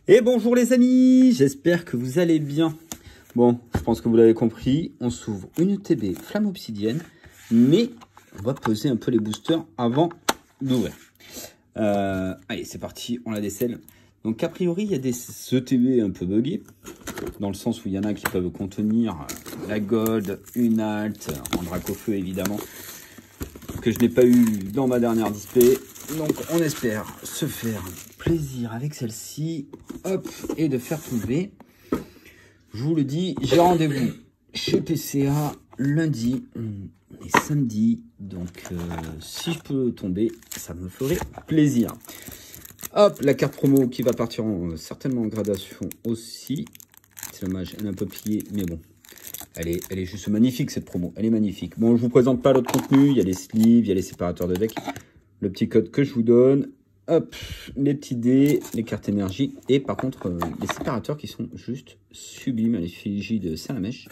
Et bonjour les amis, j'espère que vous allez bien. Bon, je pense que vous l'avez compris, on s'ouvre une TB Flamme Obsidienne, mais on va peser un peu les boosters avant d'ouvrir. Allez, c'est parti, on la décèle. Donc a priori, il y a des ETB un peu buggés, dans le sens où il y en a qui peuvent contenir la Gold, une Alt, en Dracofeu évidemment, que je n'ai pas eu dans ma dernière display. Donc on espère se faire plaisir avec celle-ci, hop, et de faire tomber. Je vous le dis, j'ai rendez-vous chez PCA lundi et samedi, donc si je peux tomber, ça me ferait plaisir. Hop, la carte promo qui va partir certainement en gradation aussi. C'est dommage, elle est un peu pliée, mais bon. Elle est juste magnifique cette promo, elle est magnifique. Bon, je vous présente pas l'autre contenu, il y a les sleeves, il y a les séparateurs de deck. Le petit code que je vous donne, hop, les petits dés, les cartes énergie, et par contre, les séparateurs qui sont juste sublimes à l'effigie de Salamèche.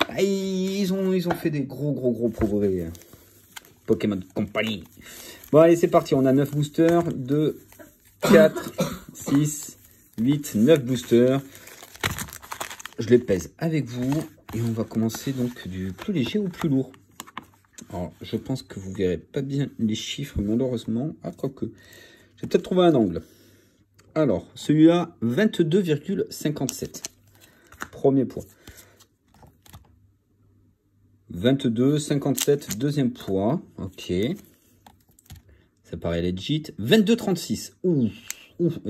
Ah, ils ont fait des gros progrès. Pokémon Company. Bon, allez, c'est parti, on a 9 boosters, 2, 4, 6, 8, 9 boosters. Je les pèse avec vous, et on va commencer donc du plus léger au plus lourd. Alors, je pense que vous verrez pas bien les chiffres, malheureusement. Ah, quoique. J'ai peut-être trouvé un angle. Alors, celui-là, 22,57. Premier poids. 22,57, deuxième poids. Ok. Ça paraît legit. 22,36. Ouh,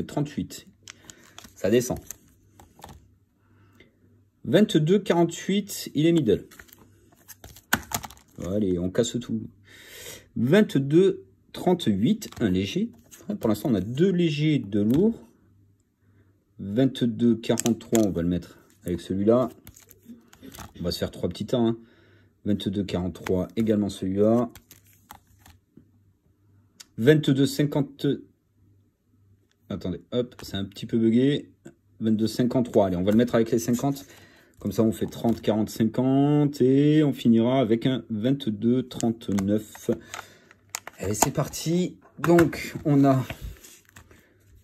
38. Ça descend. 22,48, il est middle. Allez, on casse tout. 22,38, un léger. Pour l'instant, on a deux légers, deux lourds. 22,43, on va le mettre avec celui-là. On va se faire trois petits temps. Hein. 22,43, également celui-là. 22,50. Attendez, hop, c'est un petit peu bugué. 22,53, allez, on va le mettre avec les 50. Comme ça, on fait 30, 40, 50 et on finira avec un 22, 39. Allez, c'est parti. Donc, on a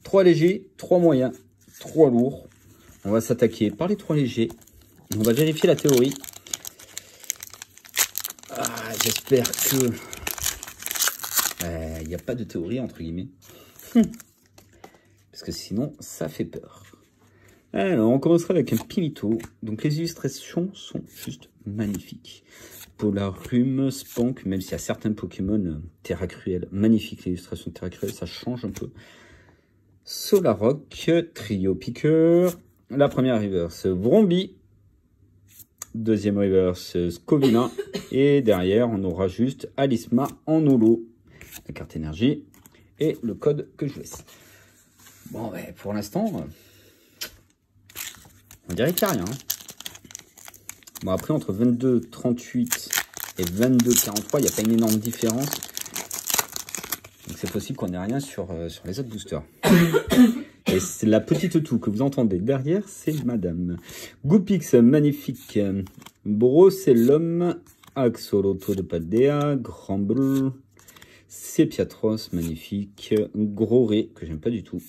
3 légers, 3 moyens, 3 lourds. On va s'attaquer par les 3 légers. On va vérifier la théorie. Ah, j'espère que il n'y a pas de théorie, entre guillemets. Parce que sinon, ça fait peur. Alors, on commencera avec un Pimito. Donc, les illustrations sont juste magnifiques. Polarum, Spank, même s'il y a certains Pokémon Terra Cruel, magnifique l'illustration de Terra Cruel, ça change un peu. Solarock, Trio Piqueur. La première reverse, Vromby. Deuxième reverse, Scovina. Et derrière, on aura juste Alisma en holo. La carte énergie. Et le code que je vous laisse. Bon, ouais, pour l'instant... on dirait qu'il n'y a rien. Bon, après, entre 22,38 et 22,43, il n'y a pas une énorme différence. Donc, c'est possible qu'on n'ait rien sur les autres boosters. Et c'est la petite toux que vous entendez derrière, c'est Madame. Goopix, magnifique. Brocellum, Axolotl de Paldea, Gramble, Sepiatros, magnifique. Groré, que j'aime pas du tout.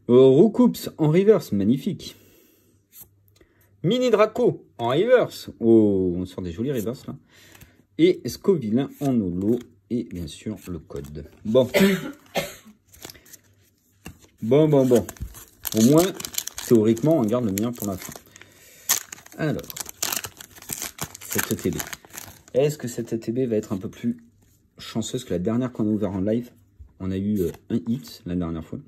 Roucoups en reverse, magnifique. Mini Draco en reverse. Oh, on sort des jolis reverse là. Et Scovillain en holo. Et bien sûr, le code. Bon. Bon. Au moins, théoriquement, on garde le meilleur pour la fin. Alors, cette ETB. Est-ce que cette ETB va être un peu plus chanceuse que la dernière qu'on a ouvert en live? On a eu un hit la dernière fois.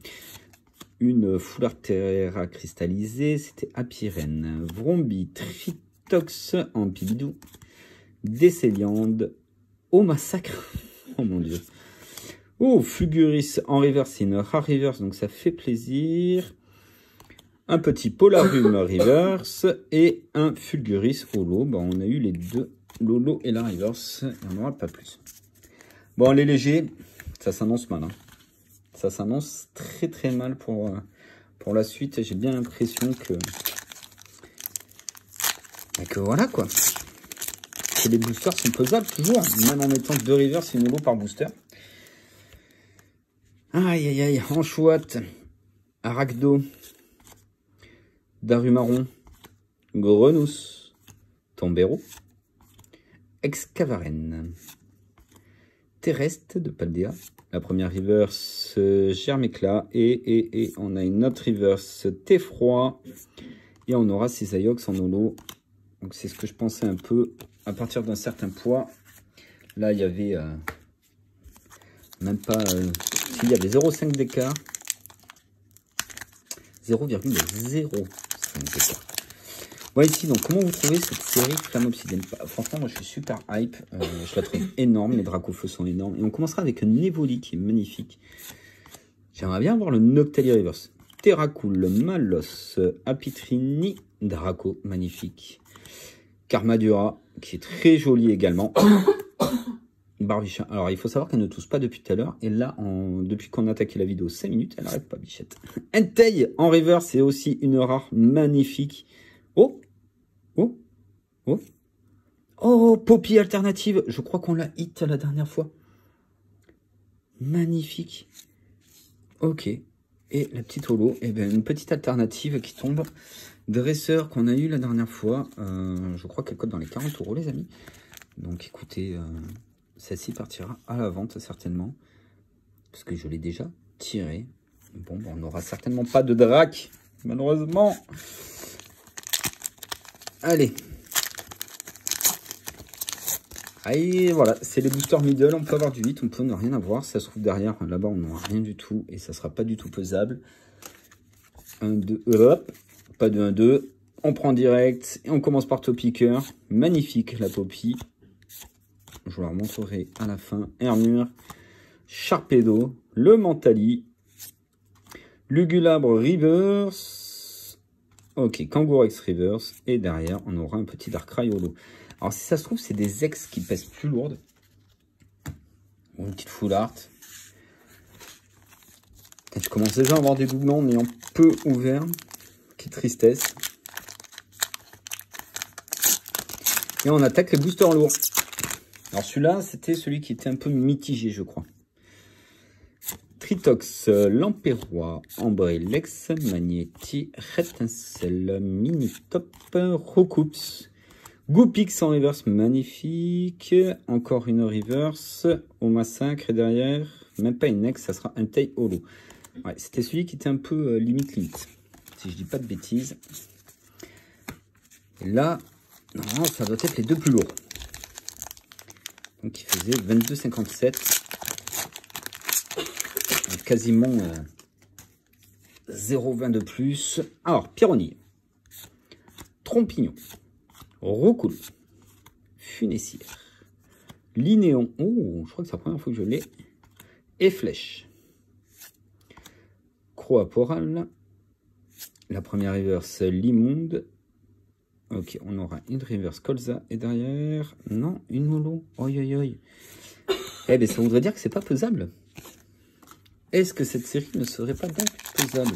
Une foulard terra cristallisée, c'était Apirène. Vromby, Tritox en Pibidou. Décéliande, au massacre. Oh mon dieu. Oh, Fulguris en reverse, c'est une rare reverse, donc ça fait plaisir. Un petit Polarum reverse et un Fulguris holo. Bon, on a eu les deux, l'holo et la reverse. Il n'y en aura pas plus. Bon, les légers, ça s'annonce mal. Hein. Ça s'annonce très mal pour la suite. J'ai bien l'impression que voilà quoi. Que les boosters sont pesables toujours. Même en mettant 2 reverse et une holo par booster. Aïe, en chouette. Arachdo, Darumaron, Grenousse, Tombero, Excavaren, Terrestre de Paldea, la première reverse Germéclat, et on a une autre reverse Teffroi, et on aura Cisaiox en holo. Donc c'est ce que je pensais un peu, à partir d'un certain poids. Là il y avait même pas, il y avait 0,5 d'écart, 0,05 d'écart. Voilà ici, donc comment vous trouvez cette série Flamme Obsidienne? Franchement, moi je suis super hype, je la trouve énorme, les Dracofeu sont énormes. Et on commencera avec un Evoli qui est magnifique. J'aimerais bien voir le Noctali Reverse. Terracool, Malos, Apitrini, Draco, magnifique. Karmadura, qui est très joli également. Barbichin. Alors, il faut savoir qu'elle ne tousse pas depuis tout à l'heure. Et là, depuis qu'on a attaqué la vidéo 5 minutes, elle n'arrête pas, bichette. Entei en reverse, c'est aussi une rare magnifique. Oh, oh, oh. Oh, Poppy alternative. Je crois qu'on l'a hit la dernière fois. Magnifique. Ok. Et la petite holo, eh ben, une petite alternative qui tombe. Dresseur qu'on a eu la dernière fois. Je crois qu'elle cote dans les 40 €, les amis. Donc, écoutez, celle-ci partira à la vente, certainement. Parce que je l'ai déjà tirée. Bon, on n'aura certainement pas de drac, malheureusement. Allez. Allez, voilà, c'est les boosters middle. On peut avoir du 8, on peut ne rien avoir. Ça se trouve derrière, là-bas, on n'aura rien du tout. Et ça sera pas du tout pesable. 1, 2, hop. Pas de 1, 2. On prend direct. Et on commence par Top Picker. Magnifique, la Poppy. Je vous la remontrerai à la fin. Hermure. Sharpedo. Le Mentali. Lugulabre Reverse. Ok, Kangourex Reverse. Et derrière, on aura un petit Darkrai holo. Alors, si ça se trouve, c'est des ex qui pèsent plus lourdes. Ou une petite full art. Je commence déjà à avoir des doublons en ayant peu ouvert. Quelle tristesse. Et on attaque les boosters lourds. Alors, celui-là, c'était celui qui était un peu mitigé, je crois. Tritox, Lamperois, Ambrelex, Magnéti, Rétincelle, Mini-Top, Rocoups, Goupix en reverse, magnifique. Encore une reverse, au massacre, et derrière, même pas une ex, ça sera un tail holo. Ouais, c'était celui qui était un peu limite, si je dis pas de bêtises. Et là, non, ça doit être les deux plus lourds. Donc il faisait 22,57. Quasiment 0,20 de plus. Alors, Pyronille, Trompignon, Roucoule, Funessière, Linéon, oh, je crois que c'est la première fois que je l'ai, et Flèche, Croaporal, la première reverse Limonde, ok, on aura une reverse Colza, et derrière, non, une holo, oi oi oi. Eh bien, ça voudrait dire que c'est pas pesable. Est-ce que cette série ne serait pas donc pesable?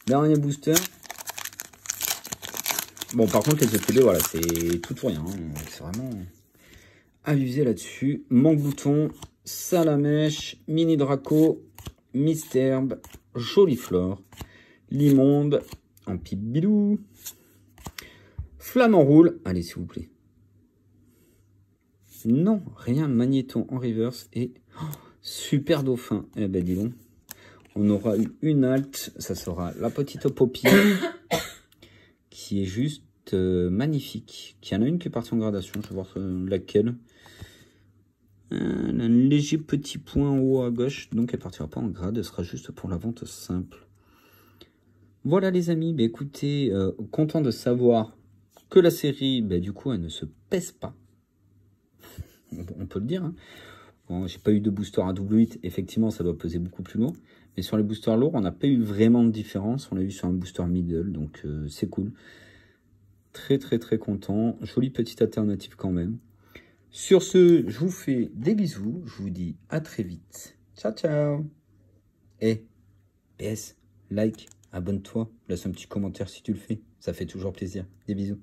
Dernier booster. Bon, par contre, les ETB, voilà, c'est tout ou rien. Hein. C'est vraiment abusé là-dessus. Mangbouton, Salamèche, Mini Draco, Misterbe, Joliflore, Limonde, Ampibilou, Flamant Roule. Allez, s'il vous plaît. Non, rien. Magnéton en reverse et... Oh, Super Dauphin. Eh ben, dis donc. On aura eu une halte. Ça sera la petite Poppy. Qui est juste magnifique. Qui en a une qui est partie en gradation. Je vais voir laquelle. Elle a un léger petit point en haut à gauche. Donc, elle partira pas en grade. Elle sera juste pour la vente simple. Voilà, les amis. Bah, écoutez, content de savoir que la série, bah, du coup, elle ne se pèse pas. On peut le dire, hein. Bon, j'ai pas eu de booster à double 8, effectivement ça doit peser beaucoup plus lourd. Mais sur les boosters lourds, on n'a pas eu vraiment de différence. On l'a eu sur un booster middle, donc c'est cool. Très très très content. Jolie petite alternative quand même. Sur ce, je vous fais des bisous. Je vous dis à très vite. Ciao ciao. Et PS, like, abonne-toi, laisse un petit commentaire si tu le fais. Ça fait toujours plaisir. Des bisous.